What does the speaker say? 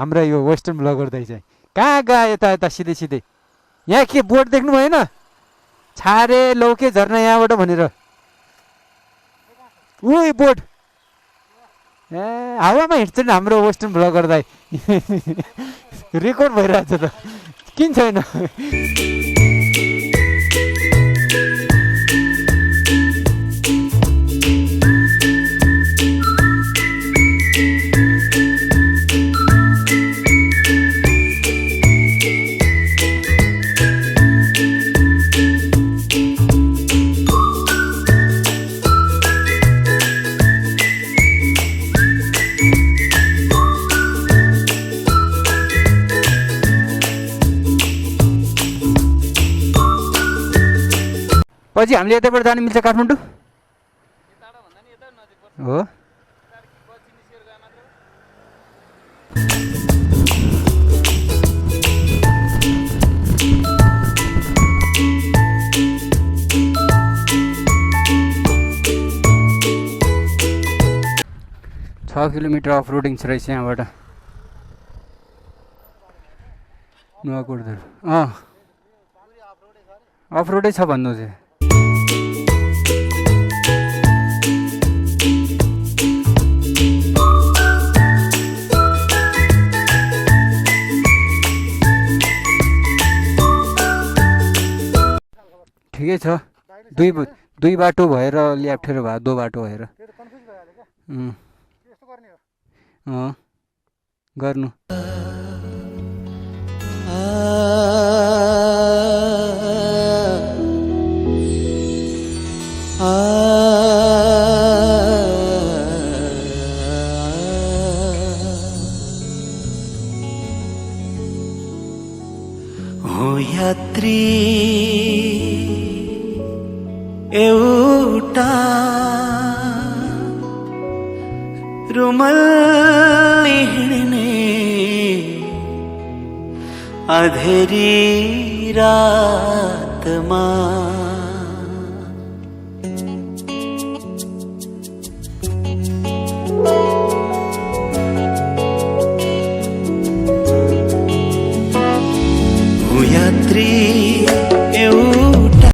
हाम्रो यो western bagger दाइ चाहिँ कहाँ गयो यता यता सिधै सिधै यहाँ के बोर्ड देख्नु भएन छारे लौके झर्ना यहाँबाट भनेर उही बोर्ड ए हावामा हिँड्छ नि हाम्रो वेस्टर्न ब्लगर दाइ रेकर्ड भइरहेछ त किन छैन पछि हामीले यतैबाट जानु मिल्छ काठमाडौँ हो छ किलोमिटर अफ रोडिङ छ रहेछ यहाँबाट नुवाकोटधर अफ रोडै छ भन्नु चाहिँ ठिकै छ दुई बाटो भएर ल्याप्ठेर भयो दो बाटो भएर गर्नु हो यात्री एउटा रुमल हिँड्ने अधेरी रातमा